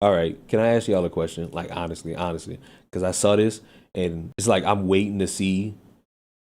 All right, can I ask y'all a question? Like honestly, because I saw this and it's like I'm waiting to see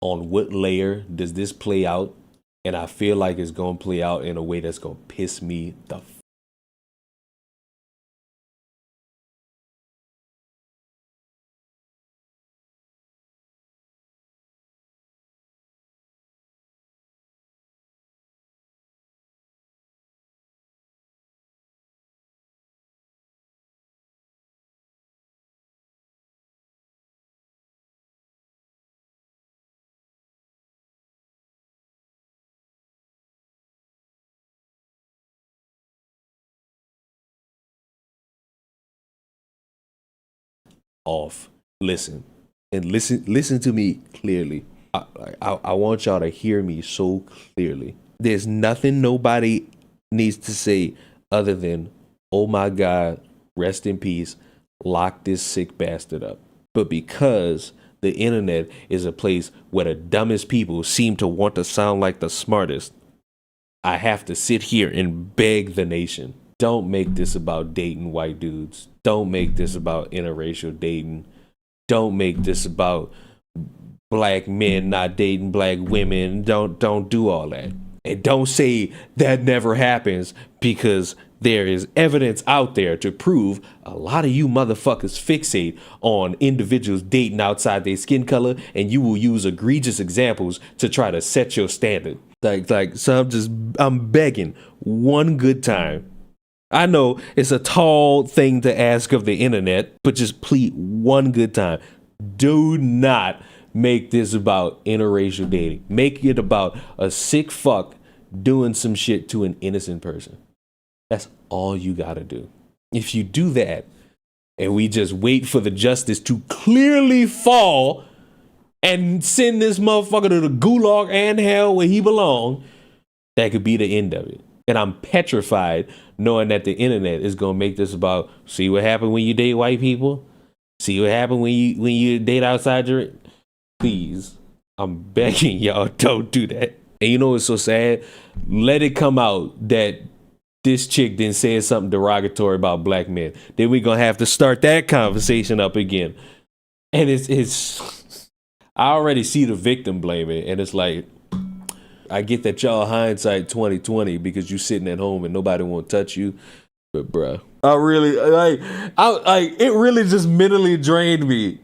on what layer does this play out, and I feel like it's gonna play out in a way that's gonna piss me the off. Listen and listen to me clearly. I want y'all to hear me so clearly. There's nothing nobody needs to say other than, "Oh my God, rest in peace, lock this sick bastard up." But because the internet is a place where the dumbest people seem to want to sound like the smartest, I have to sit here and beg the nation. Don't make this about dating white dudes. Don't make this about interracial dating. Don't make this about black men not dating black women. Don't do all that. And don't say that never happens, because there is evidence out there to prove a lot of you motherfuckers fixate on individuals dating outside their skin color, and you will use egregious examples to try to set your standard. So I'm begging one good time. I know it's a tall thing to ask of the internet, but just please, one good time. Do not make this about interracial dating. Make it about a sick fuck doing some shit to an innocent person. That's all you gotta do. If you do that, and we just wait for the justice to clearly fall and send this motherfucker to the gulag and hell where he belongs, that could be the end of it. And I'm petrified knowing that the internet is gonna make this about, see what happened when you date white people? See what happened when you date outside your... Please, I'm begging y'all, don't do that. And you know what's so sad? Let it come out that this chick then said something derogatory about black men. Then we're gonna have to start that conversation up again. And it's I already see the victim blaming, and it's like, I get that y'all hindsight 2020 because you sitting at home and nobody won't touch you. But bruh, I really it really just mentally drained me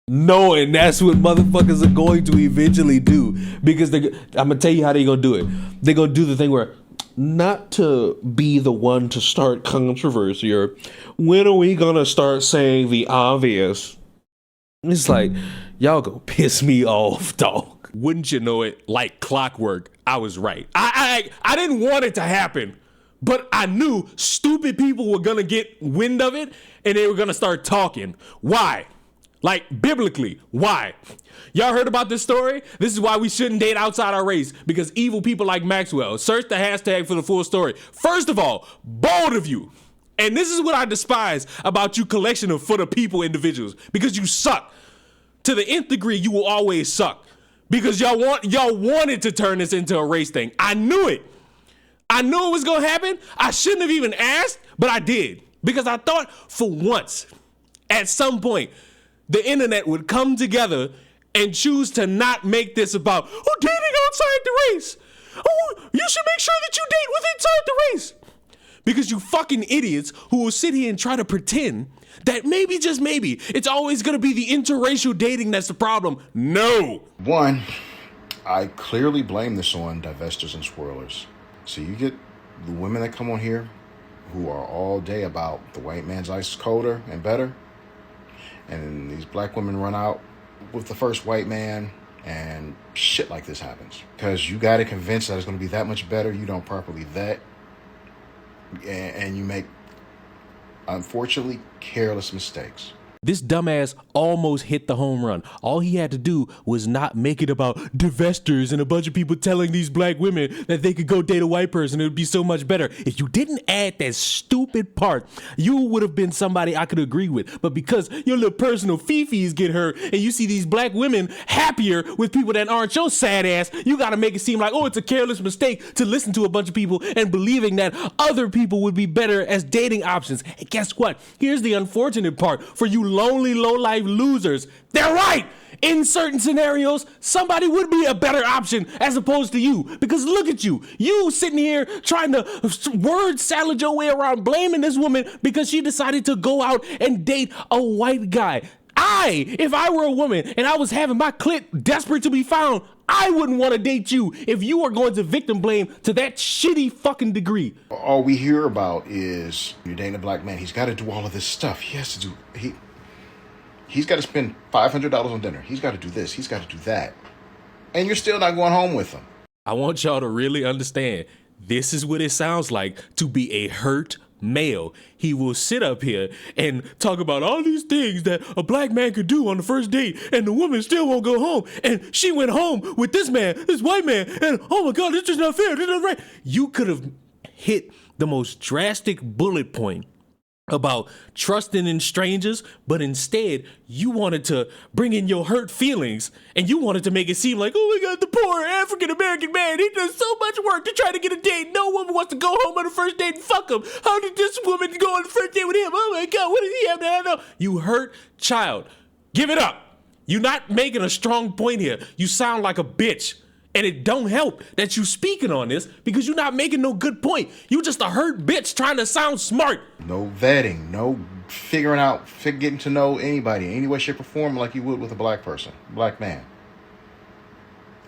knowing that's what motherfuckers are going to eventually do. Because I'm gonna tell you how they're gonna do it. They're gonna do the thing where, not to be the one to start controversy, or when are we gonna start saying the obvious? It's like, y'all gonna piss me off, dog. Wouldn't you know it, like clockwork, I was right. I didn't want it to happen, but I knew stupid people were gonna get wind of it and they were gonna start talking. Why? Like, biblically, why? Y'all heard about this story? This is why we shouldn't date outside our race, because evil people like Maxwell. Search the hashtag for the full story. First of all, bold of you. And this is what I despise about you collection of for the people individuals, because you suck. To the nth degree, you will always suck. Because y'all wanted to turn this into a race thing. I knew it. I knew it was gonna happen. I shouldn't have even asked, but I did. Because I thought for once, at some point, the internet would come together and choose to not make this about, oh, dating outside the race. Oh, you should make sure that you date with inside the race. Because you fucking idiots who will sit here and try to pretend that maybe, just maybe, it's always going to be the interracial dating that's the problem. No. One, I clearly blame this on divestors and swirlers. So you get the women that come on here who are all day about the white man's ice is colder and better. And these black women run out with the first white man, and shit like this happens. Because you got to convince that it's going to be that much better. You don't properly vet. And you make, unfortunately, careless mistakes. This dumbass almost hit the home run. All he had to do was not make it about divestors and a bunch of people telling these black women that they could go date a white person. It would be so much better. If you didn't add that stupid part, you would have been somebody I could agree with. But because your little personal fifis get hurt and you see these black women happier with people that aren't your sad ass, you got to make it seem like, oh, it's a careless mistake to listen to a bunch of people and believing that other people would be better as dating options. And guess what? Here's the unfortunate part for you lonely, low-life losers. They're right. In certain scenarios, somebody would be a better option as opposed to you. Because look at you. You sitting here trying to word salad your way around blaming this woman because she decided to go out and date a white guy. If I were a woman and I was having my clit desperate to be found, I wouldn't want to date you if you are going to victim blame to that shitty fucking degree. All we hear about is you're dating a black man. He's got to do all of this stuff. He has to do, he's got to spend $500 on dinner. He's got to do this. He's got to do that. And you're still not going home with him. I want y'all to really understand. This is what it sounds like to be a hurt male. He will sit up here and talk about all these things that a black man could do on the first date, and the woman still won't go home. And she went home with this man, this white man, and oh my God, this is not fair. This is not right. You could have hit the most drastic bullet point about trusting in strangers, but instead you wanted to bring in your hurt feelings and you wanted to make it seem like, oh my God, the poor African-American man, he does so much work to try to get a date. No woman wants to go home on the first date and fuck him. How did this woman go on the first date with him? Oh my God, what does he have to know? You hurt child. Give it up. You're not making a strong point here. You sound like a bitch. And it don't help that you speaking on this because you're not making no good point. You just a hurt bitch trying to sound smart. No vetting, no figuring out, getting to know anybody in any way, shape, or form like you would with a black person, black man.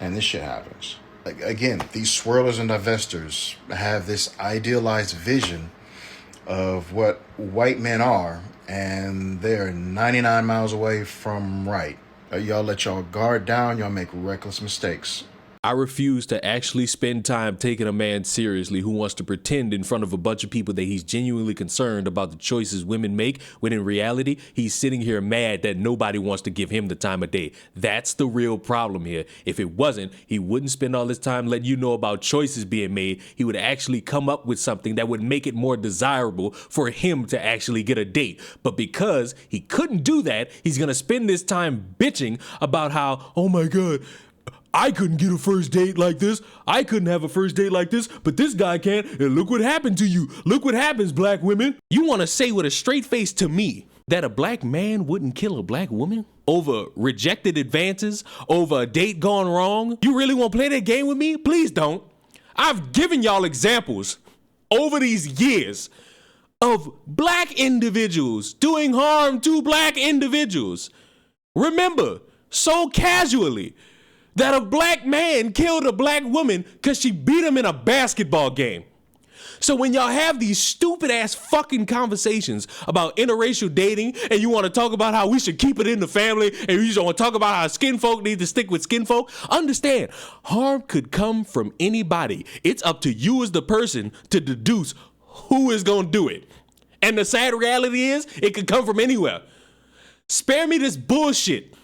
And this shit happens. Like, again, these swirlers and divestors have this idealized vision of what white men are, and they're 99 miles away from right. Y'all let y'all guard down, y'all make reckless mistakes. I refuse to actually spend time taking a man seriously who wants to pretend in front of a bunch of people that he's genuinely concerned about the choices women make, when in reality, he's sitting here mad that nobody wants to give him the time of day. That's the real problem here. If it wasn't, he wouldn't spend all his time letting you know about choices being made. He would actually come up with something that would make it more desirable for him to actually get a date. But because he couldn't do that, he's going to spend this time bitching about how, oh my God, I couldn't get a first date like this. I couldn't have a first date like this, but this guy can. And look what happened to you. Look what happens, black women. You want to say with a straight face to me that a black man wouldn't kill a black woman over rejected advances, over a date gone wrong? You really want to play that game with me? Please don't. I've given y'all examples over these years of black individuals doing harm to black individuals. Remember, so casually, that a black man killed a black woman because she beat him in a basketball game. So when y'all have these stupid ass fucking conversations about interracial dating and you want to talk about how we should keep it in the family and you just want to talk about how skin folk need to stick with skin folk, understand, harm could come from anybody. It's up to you as the person to deduce who is going to do it. And the sad reality is it could come from anywhere. Spare me this bullshit.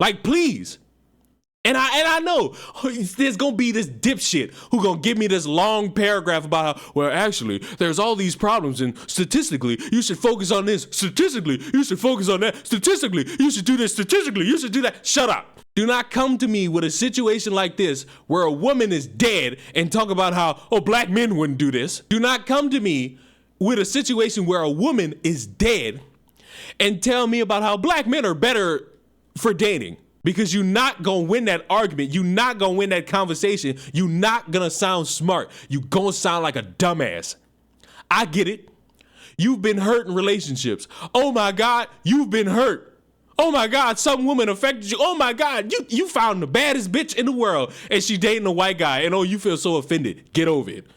Like, please. And I know there's going to be this dipshit who going to give me this long paragraph about how, well, actually, there's all these problems, and statistically, you should focus on this. Statistically, you should focus on that. Statistically, you should do this. Statistically, you should do that. Shut up. Do not come to me with a situation like this where a woman is dead and talk about how, oh, black men wouldn't do this. Do not come to me with a situation where a woman is dead and tell me about how black men are better for dating. Because you're not going to win that argument. You're not going to win that conversation. You're not going to sound smart. You're going to sound like a dumbass. I get it. You've been hurt in relationships. Oh my God, you've been hurt. Oh my God, some woman affected you. Oh my God, you found the baddest bitch in the world and she dating a white guy and oh, you feel so offended. Get over it.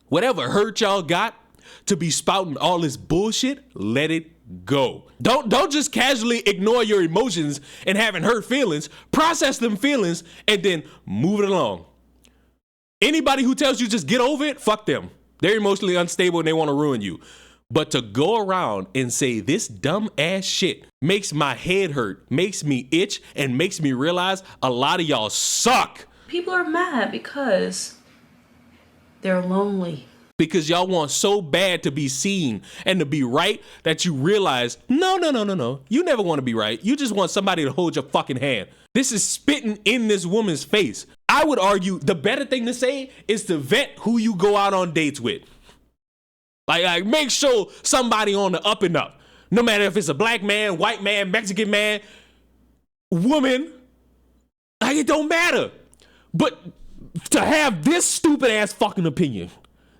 Whatever hurt y'all got to be spouting all this bullshit, let it go. Don't just casually ignore your emotions and having hurt feelings. Process them feelings and then move it along. Anybody who tells you just get over it, fuck them. They're emotionally unstable and they want to ruin you. But to go around and say this dumb ass shit makes my head hurt, makes me itch, and makes me realize a lot of y'all suck. People are mad because they're lonely. Because y'all want so bad to be seen and to be right that you realize, no. You never want to be right. You just want somebody to hold your fucking hand. This is spitting in this woman's face. I would argue the better thing to say is to vet who you go out on dates with. Like make sure somebody on the up and up. No matter if it's a black man, white man, Mexican man, woman, like it don't matter. But to have this stupid ass fucking opinion,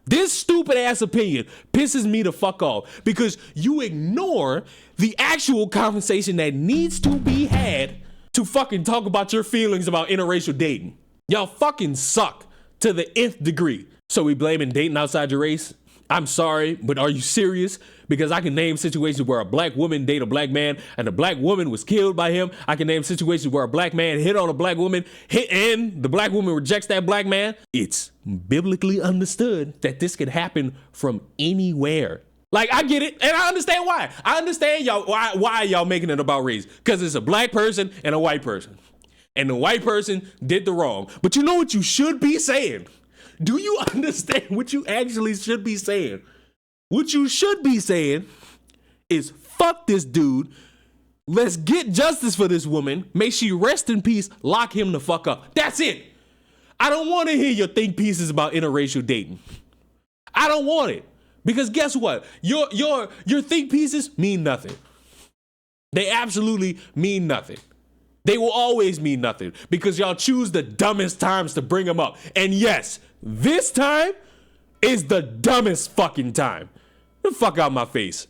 this stupid ass opinion pisses me the fuck off because you ignore the actual conversation that needs to be had to fucking talk about your feelings about interracial dating. Y'all fucking suck to the nth degree. So we blaming dating outside your race? I'm sorry, but are you serious? Because I can name situations where a black woman dated a black man and the black woman was killed by him. I can name situations where a black man hit on a black woman, and the black woman rejects that black man. It's biblically understood that this can happen from anywhere. Like, I get it, and I understand why. I understand y'all why y'all making it about race. Because it's a black person and a white person. And the white person did the wrong. But you know what you should be saying? Do you understand what you actually should be saying? What you should be saying is, fuck this dude. Let's get justice for this woman. May she rest in peace. Lock him the fuck up. That's it. I don't want to hear your think pieces about interracial dating. I don't want it. Because guess what? Your think pieces mean nothing. They absolutely mean nothing. They will always mean nothing because y'all choose the dumbest times to bring them up. And yes, this time is the dumbest fucking time. Get the fuck out my face.